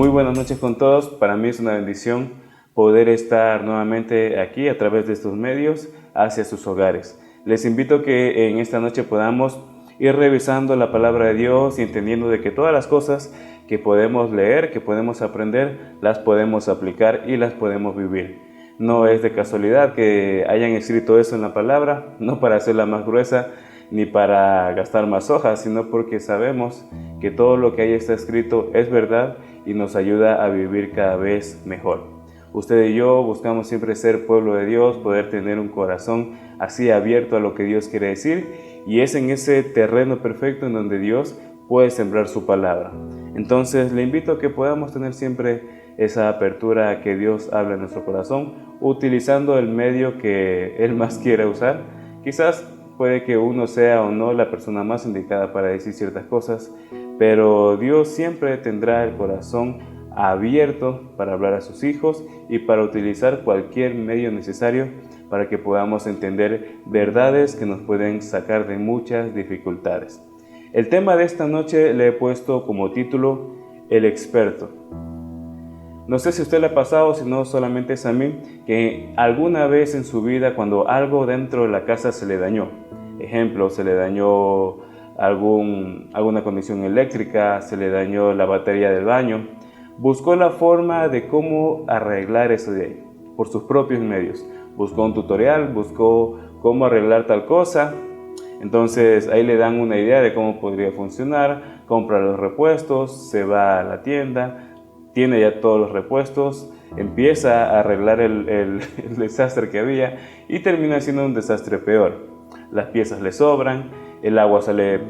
Muy buenas noches con todos. Para mí es una bendición poder estar nuevamente aquí a través de estos medios hacia sus hogares. Les invito a que en esta noche podamos ir revisando la palabra de Dios y entendiendo de que todas las cosas que podemos leer, que podemos aprender, las podemos aplicar y las podemos vivir. No es de casualidad que hayan escrito eso en la palabra, no para hacerla más gruesa ni para gastar más hojas, sino porque sabemos que todo lo que ahí está escrito es verdad y nos ayuda a vivir cada vez mejor. Usted y yo buscamos siempre ser pueblo de Dios, poder tener un corazón así abierto a lo que Dios quiere decir, y es en ese terreno perfecto en donde Dios puede sembrar su palabra. Entonces le invito a que podamos tener siempre esa apertura a que Dios hable en nuestro corazón, utilizando el medio que Él más quiera usar. Quizás puede que uno sea o no la persona más indicada para decir ciertas cosas, pero Dios siempre tendrá el corazón abierto para hablar a sus hijos y para utilizar cualquier medio necesario para que podamos entender verdades que nos pueden sacar de muchas dificultades. El tema de esta noche le he puesto como título El experto. No sé si a usted le ha pasado, si no solamente es a mí, que alguna vez en su vida cuando algo dentro de la casa se le dañó, ejemplo, se le dañó alguna conexión eléctrica, se le dañó la batería del baño, buscó la forma de cómo arreglar eso de ahí, por sus propios medios. Buscó un tutorial, buscó cómo arreglar tal cosa. Entonces ahí le dan una idea de cómo podría funcionar, compra los repuestos, se va a la tienda, tiene ya todos los repuestos, empieza a arreglar el desastre que había y termina siendo un desastre peor. Las piezas le sobran, el agua sale,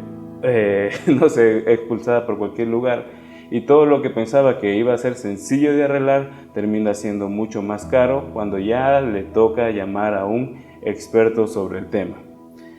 no sé, expulsada por cualquier lugar, y todo lo que pensaba que iba a ser sencillo de arreglar termina siendo mucho más caro cuando ya le toca llamar a un experto sobre el tema.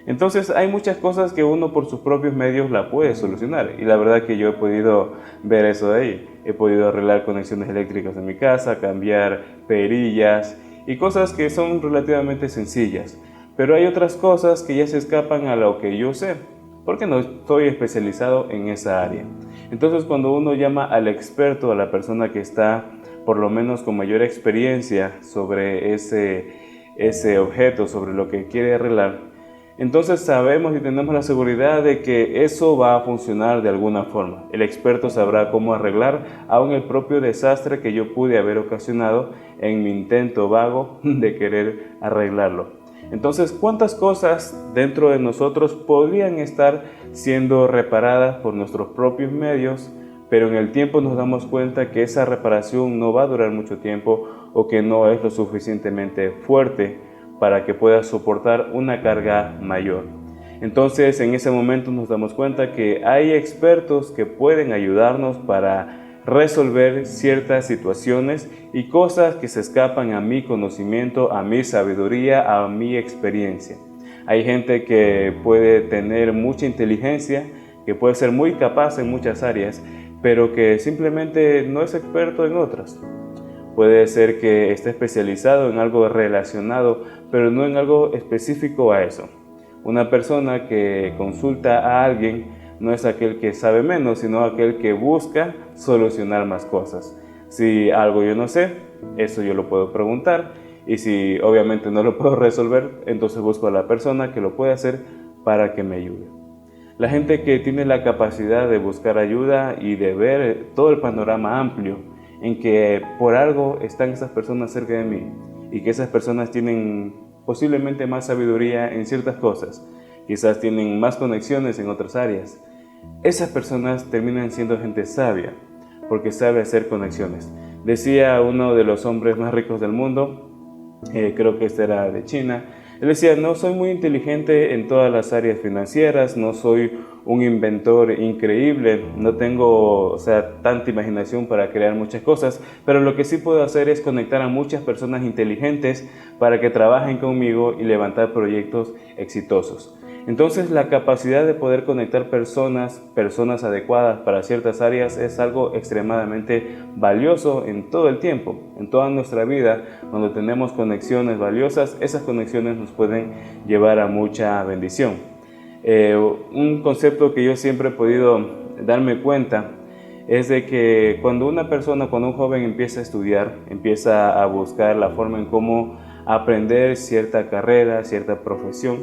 Entonces hay muchas cosas que uno por sus propios medios la puede solucionar, y la verdad que yo he podido ver eso de ahí. He podido arreglar conexiones eléctricas en mi casa, cambiar perillas y cosas que son relativamente sencillas. Pero hay otras cosas que ya se escapan a lo que yo sé, porque no estoy especializado en esa área. Entonces cuando uno llama al experto, a la persona que está por lo menos con mayor experiencia sobre ese objeto, sobre lo que quiere arreglar, entonces sabemos y tenemos la seguridad de que eso va a funcionar de alguna forma. El experto sabrá cómo arreglar aún el propio desastre que yo pude haber ocasionado en mi intento vago de querer arreglarlo. Entonces, ¿cuántas cosas dentro de nosotros podrían estar siendo reparadas por nuestros propios medios, pero en el tiempo nos damos cuenta que esa reparación no va a durar mucho tiempo o que no es lo suficientemente fuerte para que pueda soportar una carga mayor? Entonces, en ese momento nos damos cuenta que hay expertos que pueden ayudarnos para resolver ciertas situaciones y cosas que se escapan a mi conocimiento, a mi sabiduría, a mi experiencia. Hay gente que puede tener mucha inteligencia, que puede ser muy capaz en muchas áreas, pero que simplemente no es experto en otras. Puede ser que esté especializado en algo relacionado, pero no en algo específico a eso. Una persona que consulta a alguien no es aquel que sabe menos, sino aquel que busca solucionar más cosas. Si algo yo no sé, eso yo lo puedo preguntar, y si obviamente no lo puedo resolver, entonces busco a la persona que lo puede hacer para que me ayude. La gente que tiene la capacidad de buscar ayuda y de ver todo el panorama amplio, en que por algo están esas personas cerca de mí y que esas personas tienen posiblemente más sabiduría en ciertas cosas, quizás tienen más conexiones en otras áreas. Esas personas terminan siendo gente sabia porque sabe hacer conexiones. Decía uno de los hombres más ricos del mundo, creo que este era de China, él decía: no soy muy inteligente en todas las áreas financieras, no soy un inventor increíble, no tengo, tanta imaginación para crear muchas cosas, pero lo que sí puedo hacer es conectar a muchas personas inteligentes para que trabajen conmigo y levantar proyectos exitosos. Entonces, la capacidad de poder conectar personas adecuadas para ciertas áreas es algo extremadamente valioso en todo el tiempo, en toda nuestra vida. Cuando tenemos conexiones valiosas, esas conexiones nos pueden llevar a mucha bendición. Un concepto que yo siempre he podido darme cuenta es de que cuando cuando un joven empieza a estudiar, empieza a buscar la forma en cómo aprender cierta carrera, cierta profesión,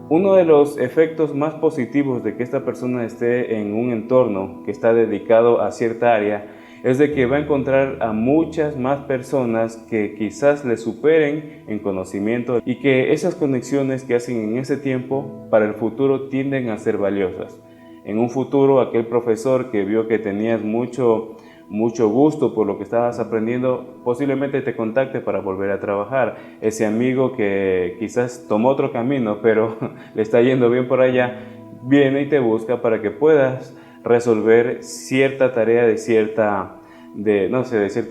uno de los efectos más positivos de que esta persona esté en un entorno que está dedicado a cierta área es de que va a encontrar a muchas más personas que quizás le superen en conocimiento y que esas conexiones que hacen en ese tiempo para el futuro tienden a ser valiosas. En un futuro, aquel profesor que vio que tenías mucho gusto por lo que estabas aprendiendo, posiblemente te contacte para volver a trabajar. Ese amigo que quizás tomó otro camino, pero le está yendo bien por allá, viene y te busca para que puedas resolver cierta tarea de cierta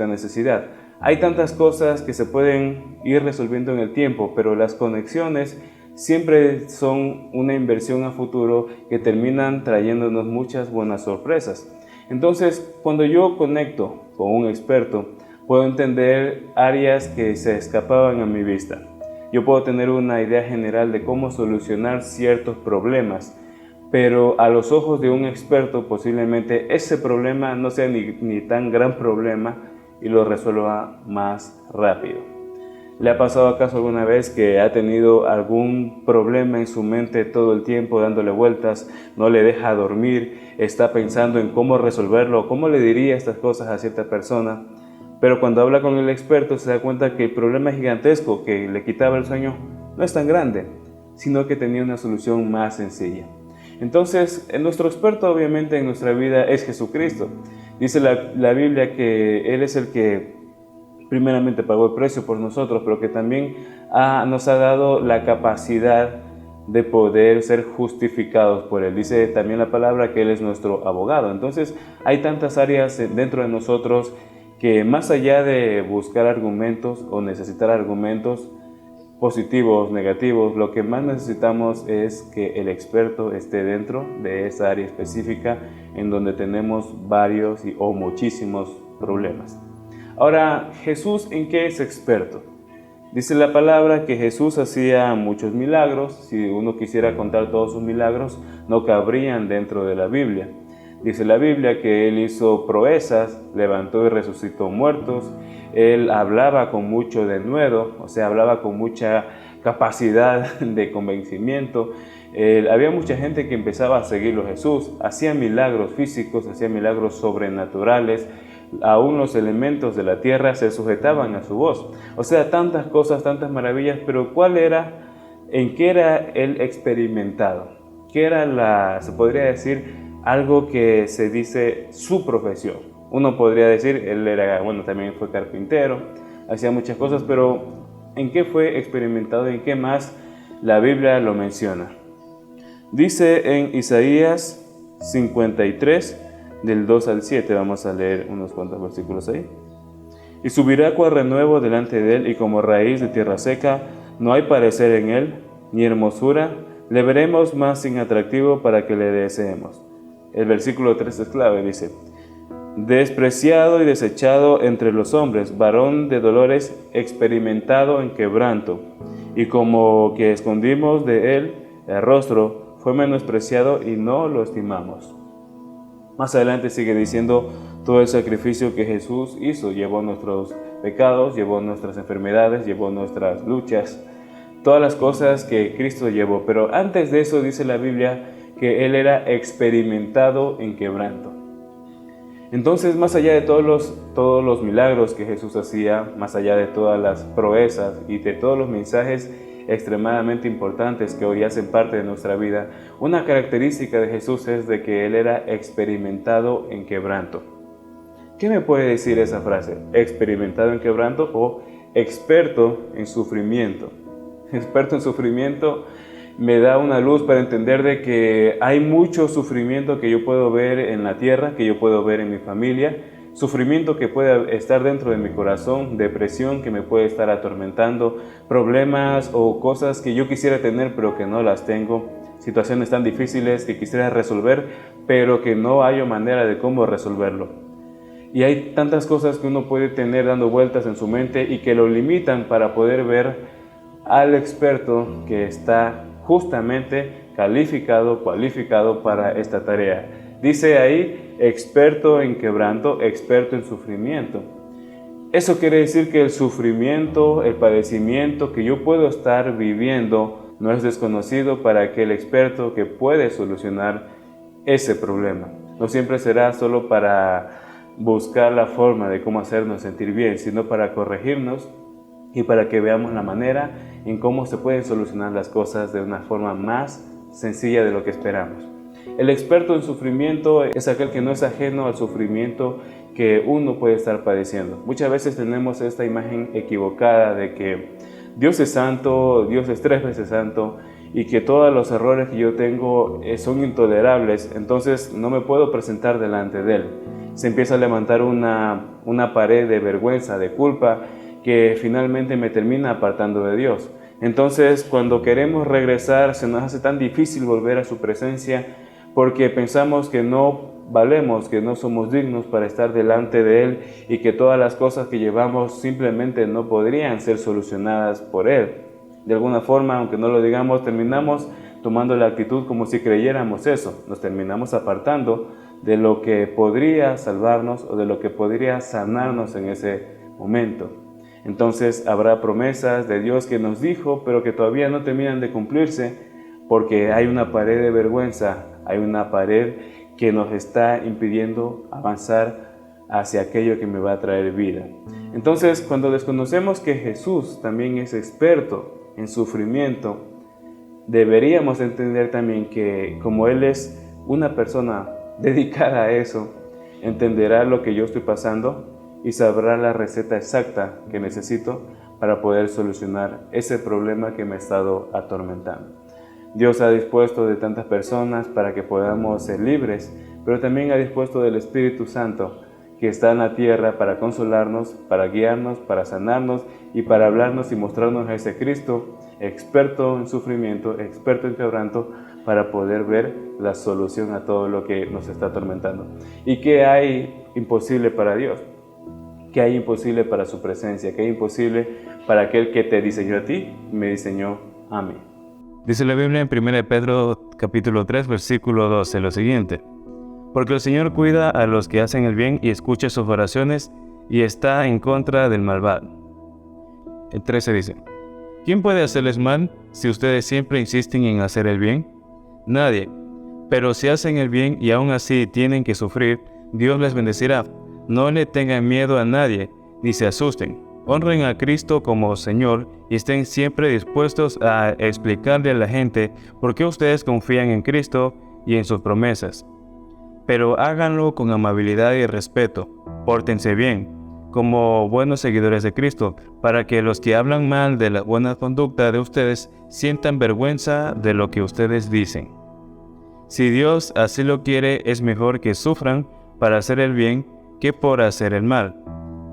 necesidad. Hay tantas cosas que se pueden ir resolviendo en el tiempo, pero las conexiones siempre son una inversión a futuro que terminan trayéndonos muchas buenas sorpresas. Entonces, cuando yo conecto con un experto, puedo entender áreas que se escapaban a mi vista. Yo puedo tener una idea general de cómo solucionar ciertos problemas, pero a los ojos de un experto posiblemente ese problema no sea ni tan gran problema y lo resuelva más rápido. ¿Le ha pasado acaso alguna vez que ha tenido algún problema en su mente todo el tiempo dándole vueltas, no le deja dormir, está pensando en cómo resolverlo, cómo le diría estas cosas a cierta persona? Pero cuando habla con el experto se da cuenta que el problema gigantesco que le quitaba el sueño no es tan grande, sino que tenía una solución más sencilla. Entonces, nuestro experto obviamente en nuestra vida es Jesucristo. Dice la Biblia que Él es el que primeramente pagó el precio por nosotros, pero que también nos ha dado la capacidad de poder ser justificados por Él. Dice también la palabra que Él es nuestro abogado. Entonces hay tantas áreas dentro de nosotros que más allá de buscar argumentos o necesitar argumentos positivos, negativos, lo que más necesitamos es que el experto esté dentro de esa área específica en donde tenemos varios o muchísimos problemas. Ahora, ¿Jesús en qué es experto? Dice la palabra que Jesús hacía muchos milagros. Si uno quisiera contar todos sus milagros, no cabrían dentro de la Biblia. Dice la Biblia que Él hizo proezas, levantó y resucitó muertos. Él hablaba con mucho denuedo, o sea, hablaba con mucha capacidad de convencimiento. Había mucha gente que empezaba a seguirlo a Jesús. Hacía milagros físicos, hacía milagros sobrenaturales. Aún los elementos de la tierra se sujetaban a su voz. O sea, tantas cosas, tantas maravillas, pero ¿en qué era él experimentado? ¿Qué era se podría decir, algo que se dice su profesión? Uno podría decir, él también fue carpintero, hacía muchas cosas, pero ¿en qué fue experimentado? ¿En qué más la Biblia lo menciona? Dice en Isaías 53, del 2 al 7, vamos a leer unos cuantos versículos ahí. Y subirá cual renuevo delante de él, y como raíz de tierra seca, no hay parecer en él, ni hermosura, le veremos más sin atractivo para que le deseemos. El versículo 3 es clave, dice: despreciado y desechado entre los hombres, varón de dolores, experimentado en quebranto, y como que escondimos de él el rostro, fue menospreciado y no lo estimamos. Más adelante sigue diciendo todo el sacrificio que Jesús hizo. Llevó nuestros pecados, llevó nuestras enfermedades, llevó nuestras luchas, todas las cosas que Cristo llevó. Pero antes de eso dice la Biblia que Él era experimentado en quebranto. Entonces, más allá de todos los milagros que Jesús hacía, más allá de todas las proezas y de todos los mensajes extremadamente importantes que hoy hacen parte de nuestra vida, una característica de Jesús es de que Él era experimentado en quebranto. ¿Qué me puede decir esa frase? ¿Experimentado en quebranto o experto en sufrimiento? Experto en sufrimiento me da una luz para entender de que hay mucho sufrimiento que yo puedo ver en la tierra, que yo puedo ver en mi familia, sufrimiento que puede estar dentro de mi corazón, depresión que me puede estar atormentando, problemas o cosas que yo quisiera tener pero que no las tengo, situaciones tan difíciles que quisiera resolver pero que no hay manera de cómo resolverlo. Y hay tantas cosas que uno puede tener dando vueltas en su mente y que lo limitan para poder ver al experto que está justamente cualificado para esta tarea. Dice ahí experto en quebranto, experto en sufrimiento. Eso quiere decir que el sufrimiento, el padecimiento que yo puedo estar viviendo no es desconocido para aquel experto que puede solucionar ese problema. No siempre será solo para buscar la forma de cómo hacernos sentir bien, sino para corregirnos y para que veamos la manera en cómo se pueden solucionar las cosas de una forma más sencilla de lo que esperamos. El experto en sufrimiento es aquel que no es ajeno al sufrimiento que uno puede estar padeciendo. Muchas veces tenemos esta imagen equivocada de que Dios es santo, Dios es 3 veces santo y que todos los errores que yo tengo son intolerables, entonces no me puedo presentar delante de Él. Se empieza a levantar una pared de vergüenza, de culpa, que finalmente me termina apartando de Dios. Entonces, cuando queremos regresar, se nos hace tan difícil volver a su presencia porque pensamos que no valemos, que no somos dignos para estar delante de Él y que todas las cosas que llevamos simplemente no podrían ser solucionadas por Él. De alguna forma, aunque no lo digamos, terminamos tomando la actitud como si creyéramos eso. Nos terminamos apartando de lo que podría salvarnos o de lo que podría sanarnos en ese momento. Entonces habrá promesas de Dios que nos dijo, pero que todavía no terminan de cumplirse porque hay una pared de vergüenza, hay una pared que nos está impidiendo avanzar hacia aquello que me va a traer vida. Entonces, cuando desconocemos que Jesús también es experto en sufrimiento, deberíamos entender también que como Él es una persona dedicada a eso, entenderá lo que yo estoy pasando y sabrá la receta exacta que necesito para poder solucionar ese problema que me ha estado atormentando. Dios ha dispuesto de tantas personas para que podamos ser libres, pero también ha dispuesto del Espíritu Santo que está en la tierra para consolarnos, para guiarnos, para sanarnos y para hablarnos y mostrarnos a ese Cristo experto en sufrimiento, experto en quebranto, para poder ver la solución a todo lo que nos está atormentando. ¿Y qué hay imposible para Dios? ¿Qué hay imposible para su presencia? ¿Qué hay imposible para aquel que te diseñó a ti y me diseñó a mí? Dice la Biblia en 1 Pedro capítulo 3, versículo 12, lo siguiente: porque el Señor cuida a los que hacen el bien y escucha sus oraciones y está en contra del malvado. El 13 dice: ¿quién puede hacerles mal si ustedes siempre insisten en hacer el bien? Nadie. Pero si hacen el bien y aún así tienen que sufrir, Dios les bendecirá. No le tengan miedo a nadie, ni se asusten. Honren a Cristo como Señor y estén siempre dispuestos a explicarle a la gente por qué ustedes confían en Cristo y en sus promesas. Pero háganlo con amabilidad y respeto. Pórtense bien, como buenos seguidores de Cristo, para que los que hablan mal de la buena conducta de ustedes sientan vergüenza de lo que ustedes dicen. Si Dios así lo quiere, es mejor que sufran para hacer el bien que por hacer el mal,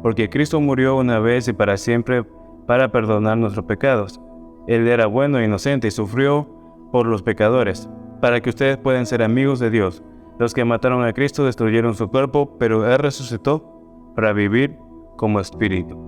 porque Cristo murió una vez y para siempre para perdonar nuestros pecados. Él era bueno e inocente y sufrió por los pecadores, para que ustedes puedan ser amigos de Dios. Los que mataron a Cristo destruyeron su cuerpo, pero Él resucitó para vivir como espíritu.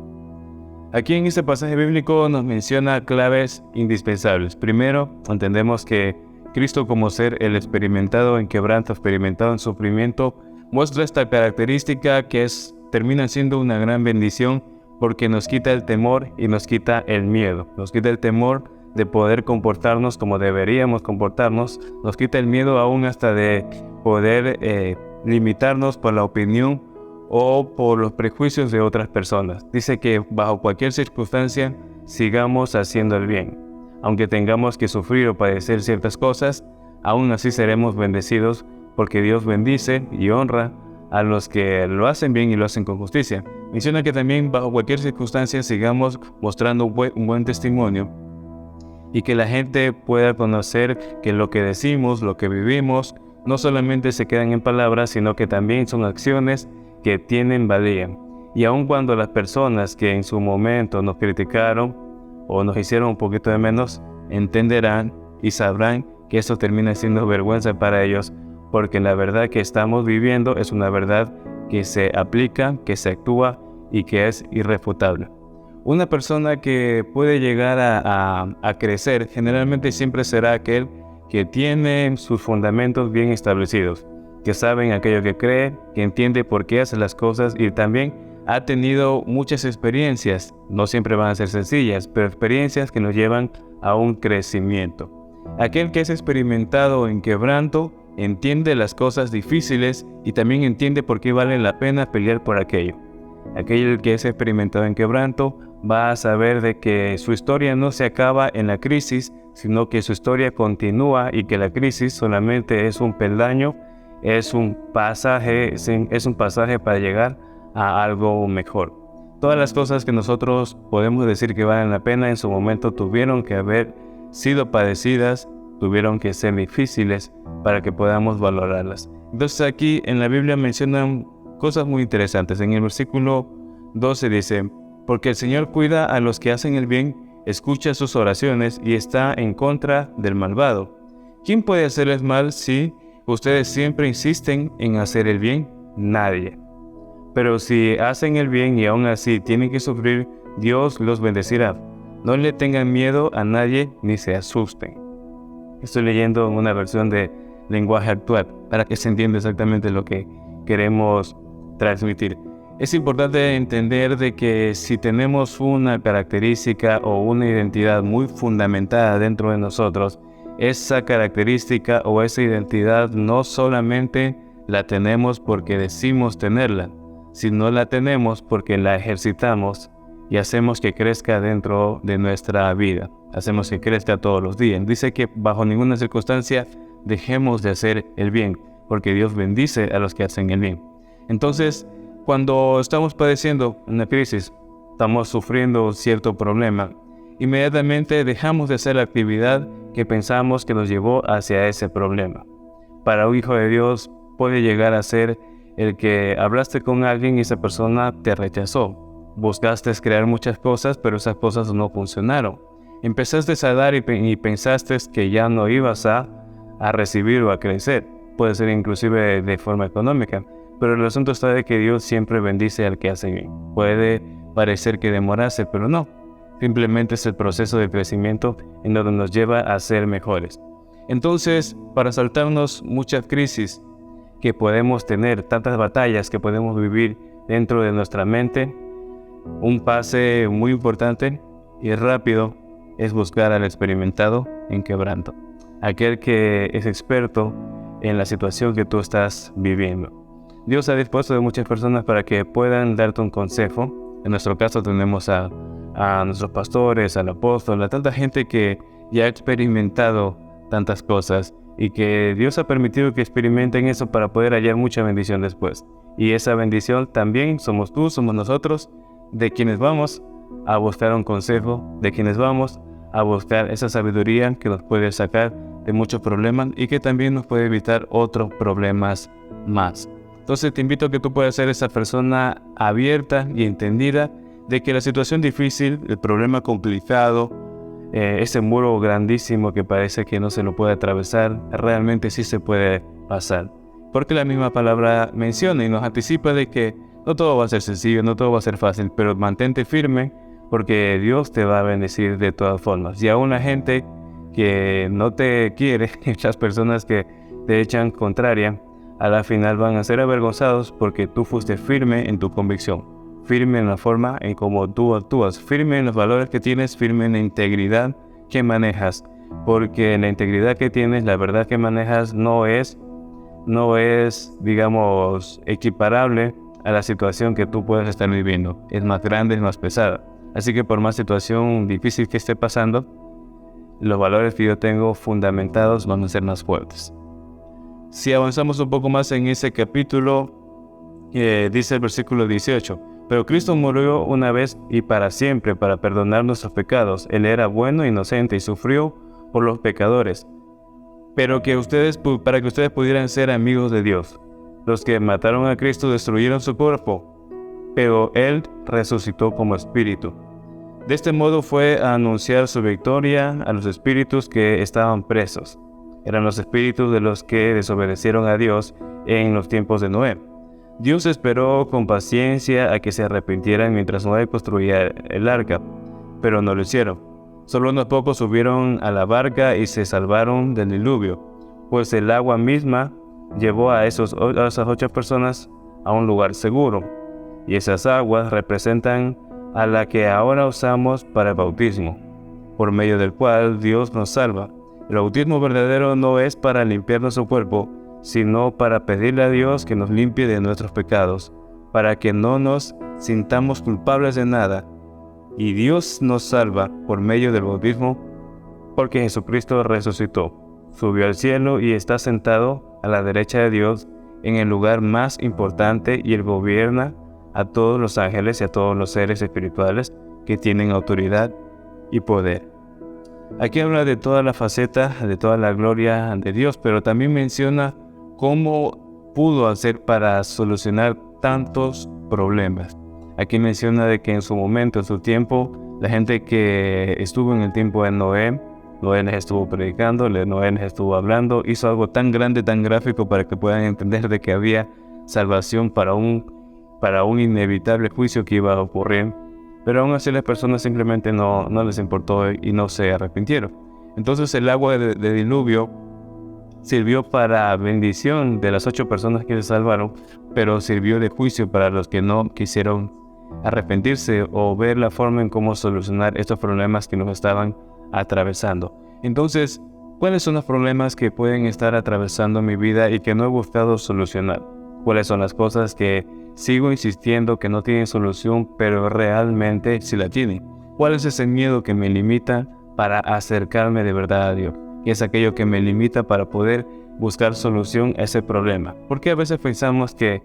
Aquí en este pasaje bíblico nos menciona claves indispensables. Primero, entendemos que Cristo, como ser el experimentado en quebranto, experimentado en sufrimiento, muestra esta característica que termina siendo una gran bendición porque nos quita el temor y nos quita el miedo. Nos quita el temor de poder comportarnos como deberíamos comportarnos, nos quita el miedo aún hasta de poder limitarnos por la opinión o por los prejuicios de otras personas. Dice que bajo cualquier circunstancia sigamos haciendo el bien. Aunque tengamos que sufrir o padecer ciertas cosas, aún así seremos bendecidos porque Dios bendice y honra a los que lo hacen bien y lo hacen con justicia. Menciona que también bajo cualquier circunstancia sigamos mostrando un buen testimonio y que la gente pueda conocer que lo que decimos, lo que vivimos, no solamente se quedan en palabras, sino que también son acciones que tienen valía. Y aun cuando las personas que en su momento nos criticaron o nos hicieron un poquito de menos, entenderán y sabrán que eso termina siendo vergüenza para ellos, porque la verdad que estamos viviendo es una verdad que se aplica, que se actúa y que es irrefutable. Una persona que puede llegar a crecer generalmente siempre será aquel que tiene sus fundamentos bien establecidos. que sabe en aquello que cree, que entiende por qué hace las cosas y también ha tenido muchas experiencias. No siempre van a ser sencillas, pero experiencias que nos llevan a un crecimiento. Aquel que es experimentado en quebranto entiende las cosas difíciles y también entiende por qué vale la pena pelear por aquello. Aquel que es experimentado en quebranto va a saber de que su historia no se acaba en la crisis, sino que su historia continúa y que la crisis solamente es un peldaño, es un pasaje para llegar a algo mejor. Todas las cosas que nosotros podemos decir que valen la pena en su momento tuvieron que haber sido padecidas, tuvieron que ser difíciles para que podamos valorarlas. Entonces aquí en la Biblia mencionan cosas muy interesantes. En el versículo 12 dice: porque el Señor cuida a los que hacen el bien, escucha sus oraciones y está en contra del malvado. ¿Quién puede hacerles mal si ustedes siempre insisten en hacer el bien? Nadie. Pero si hacen el bien y aún así tienen que sufrir, Dios los bendecirá. No le tengan miedo a nadie ni se asusten. Estoy leyendo una versión de lenguaje actual para que se entienda exactamente lo que queremos transmitir. Es importante entender de que si tenemos una característica o una identidad muy fundamentada dentro de nosotros, esa característica o esa identidad no solamente la tenemos porque decimos tenerla, sino la tenemos porque la ejercitamos y hacemos que crezca dentro de nuestra vida. Hacemos que crezca todos los días. Dice que bajo ninguna circunstancia dejemos de hacer el bien, porque Dios bendice a los que hacen el bien. Entonces, cuando estamos padeciendo una crisis, estamos sufriendo cierto problema, inmediatamente dejamos de hacer la actividad que pensamos que nos llevó hacia ese problema. Para un hijo de Dios puede llegar a ser el que hablaste con alguien y esa persona te rechazó. Buscaste crear muchas cosas, pero esas cosas no funcionaron. Empezaste a dar y pensaste que ya no ibas a recibir o a crecer. Puede ser inclusive de forma económica. Pero el asunto está de que Dios siempre bendice al que hace bien. Puede parecer que demorase, pero no. Simplemente es el proceso de crecimiento en donde nos lleva a ser mejores. Entonces, para saltarnos muchas crisis que podemos tener, tantas batallas que podemos vivir dentro de nuestra mente, un pase muy importante y rápido es buscar al experimentado en quebranto. Aquel que es experto en la situación que tú estás viviendo. Dios ha dispuesto de muchas personas para que puedan darte un consejo. En nuestro caso tenemos a nuestros pastores, al apóstol, a tanta gente que ya ha experimentado tantas cosas y que Dios ha permitido que experimenten eso para poder hallar mucha bendición después. Y esa bendición también somos tú, somos nosotros, de quienes vamos a buscar un consejo, de quienes vamos a buscar esa sabiduría que nos puede sacar de muchos problemas y que también nos puede evitar otros problemas más. Entonces te invito a que tú puedas ser esa persona abierta y entendida de que la situación difícil, el problema complicado, ese muro grandísimo que parece que no se lo puede atravesar, realmente sí se puede pasar. Porque la misma palabra menciona y nos anticipa de que no todo va a ser sencillo, no todo va a ser fácil, pero mantente firme porque Dios te va a bendecir de todas formas. Y aún la gente que no te quiere, las personas que te echan contraria, a la final van a ser avergonzados porque tú fuiste firme en tu convicción, firme en la forma en cómo tú actúas, firme en los valores que tienes, firme en la integridad que manejas, porque la integridad que tienes, la verdad que manejas no es, digamos, equiparable a la situación que tú puedes estar viviendo. Es más grande, es más pesada. Así que por más situación difícil que esté pasando, los valores que yo tengo fundamentados van a ser más fuertes. Si avanzamos un poco más en ese capítulo, dice el versículo 18, pero Cristo murió una vez y para siempre para perdonar nuestros pecados. Él era bueno e inocente y sufrió por los pecadores, pero para que ustedes pudieran ser amigos de Dios. Los que mataron a Cristo destruyeron su cuerpo, pero Él resucitó como espíritu. De este modo fue a anunciar su victoria a los espíritus que estaban presos. Eran los espíritus de los que desobedecieron a Dios en los tiempos de Noé. Dios esperó con paciencia a que se arrepintieran mientras Noé construía el arca, pero no lo hicieron. Solo unos pocos subieron a la barca y se salvaron del diluvio, pues el agua misma llevó a esas 8 personas a un lugar seguro, y esas aguas representan a la que ahora usamos para el bautismo, por medio del cual Dios nos salva. El bautismo verdadero no es para limpiar nuestro cuerpo, sino para pedirle a Dios que nos limpie de nuestros pecados, para que no nos sintamos culpables de nada. Y Dios nos salva por medio del bautismo, porque Jesucristo resucitó, subió al cielo y está sentado a la derecha de Dios en el lugar más importante, y Él gobierna a todos los ángeles y a todos los seres espirituales que tienen autoridad y poder. Aquí habla de toda la faceta, de toda la gloria de Dios, pero también menciona cómo pudo hacer para solucionar tantos problemas. Aquí menciona de que en su momento, en su tiempo, la gente que estuvo en el tiempo de Noé les estuvo predicando, Noé les estuvo hablando, hizo algo tan grande, tan gráfico para que puedan entender de que había salvación para un inevitable juicio que iba a ocurrir. Pero aún así las personas simplemente no les importó y no se arrepintieron. Entonces el agua de diluvio sirvió para bendición de las 8 personas que se salvaron, pero sirvió de juicio para los que no quisieron arrepentirse o ver la forma en cómo solucionar estos problemas que nos estaban atravesando. Entonces, ¿cuáles son los problemas que pueden estar atravesando mi vida y que no he buscado solucionar? ¿Cuáles son las cosas que sigo insistiendo que no tienen solución, pero realmente sí la tienen? ¿Cuál es ese miedo que me limita para acercarme de verdad a Dios? Y es aquello que me limita para poder buscar solución a ese problema. Porque a veces pensamos que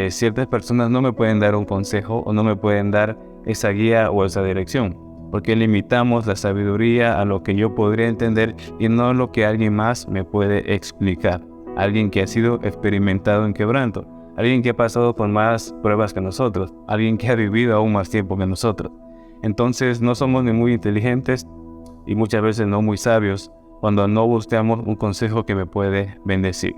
ciertas personas no me pueden dar un consejo o no me pueden dar esa guía o esa dirección. Porque limitamos la sabiduría a lo que yo podría entender y no a lo que alguien más me puede explicar. Alguien que ha sido experimentado en quebranto. Alguien que ha pasado por más pruebas que nosotros. Alguien que ha vivido aún más tiempo que nosotros. Entonces no somos ni muy inteligentes y muchas veces no muy sabios cuando no buscamos un consejo que me puede bendecir.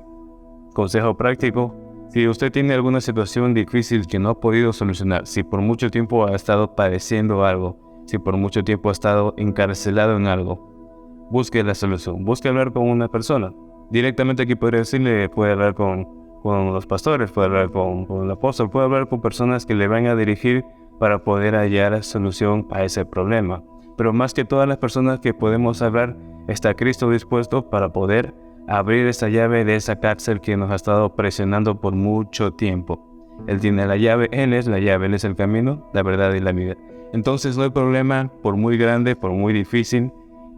Consejo práctico: si usted tiene alguna situación difícil que no ha podido solucionar, si por mucho tiempo ha estado padeciendo algo, si por mucho tiempo ha estado encarcelado en algo, busque la solución, busque hablar con una persona. Directamente aquí podría decirle, puede hablar con los pastores, puede hablar con el apóstol, puede hablar con personas que le van a dirigir para poder hallar solución a ese problema. Pero más que todas las personas que podemos hablar, está Cristo dispuesto para poder abrir esa llave de esa cárcel que nos ha estado presionando por mucho tiempo. Él tiene la llave, Él es la llave, Él es el camino, la verdad y la vida. Entonces no hay problema, por muy grande, por muy difícil,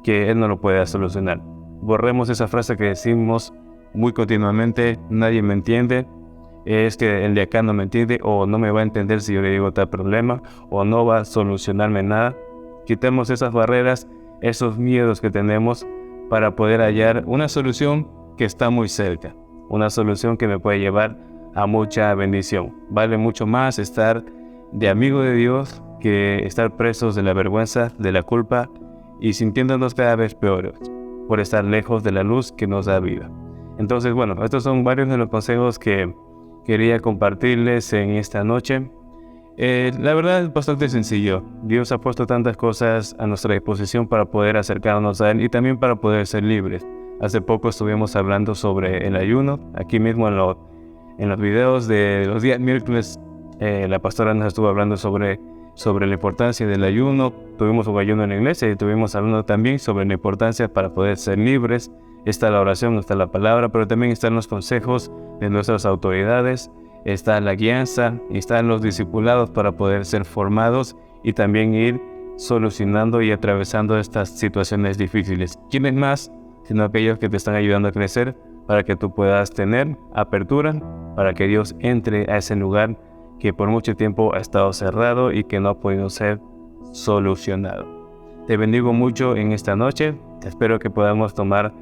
que Él no lo pueda solucionar. Borremos esa frase que decimos muy continuamente: nadie me entiende, es que el de acá no me entiende, o no me va a entender si yo le digo tal problema, o no va a solucionarme nada. Quitemos esas barreras, esos miedos que tenemos para poder hallar una solución que está muy cerca, una solución que me puede llevar a mucha bendición. Vale mucho más estar de amigo de Dios que estar presos de la vergüenza, de la culpa y sintiéndonos cada vez peores por estar lejos de la luz que nos da vida. Entonces, bueno, estos son varios de los consejos que quería compartirles en esta noche. La verdad es bastante sencillo. Dios ha puesto tantas cosas a nuestra disposición para poder acercarnos a Él y también para poder ser libres. Hace poco estuvimos hablando sobre el ayuno. Aquí mismo en los videos de los días miércoles, la pastora nos estuvo hablando sobre la importancia del ayuno. Tuvimos un ayuno en la iglesia y estuvimos hablando también sobre la importancia para poder ser libres. Está la oración, está la palabra, pero también están los consejos de nuestras autoridades. Está la guianza y están los discipulados para poder ser formados y también ir solucionando y atravesando estas situaciones difíciles. ¿Quiénes más sino aquellos que te están ayudando a crecer para que tú puedas tener apertura, para que Dios entre a ese lugar que por mucho tiempo ha estado cerrado y que no ha podido ser solucionado? Te bendigo mucho en esta noche. Espero que podamos tomar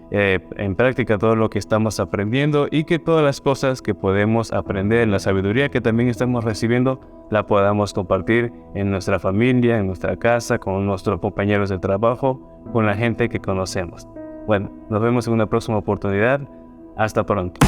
en práctica todo lo que estamos aprendiendo y que todas las cosas que podemos aprender, en la sabiduría que también estamos recibiendo, la podamos compartir en nuestra familia, en nuestra casa, con nuestros compañeros de trabajo, con la gente que conocemos. Bueno, nos vemos en una próxima oportunidad. Hasta pronto.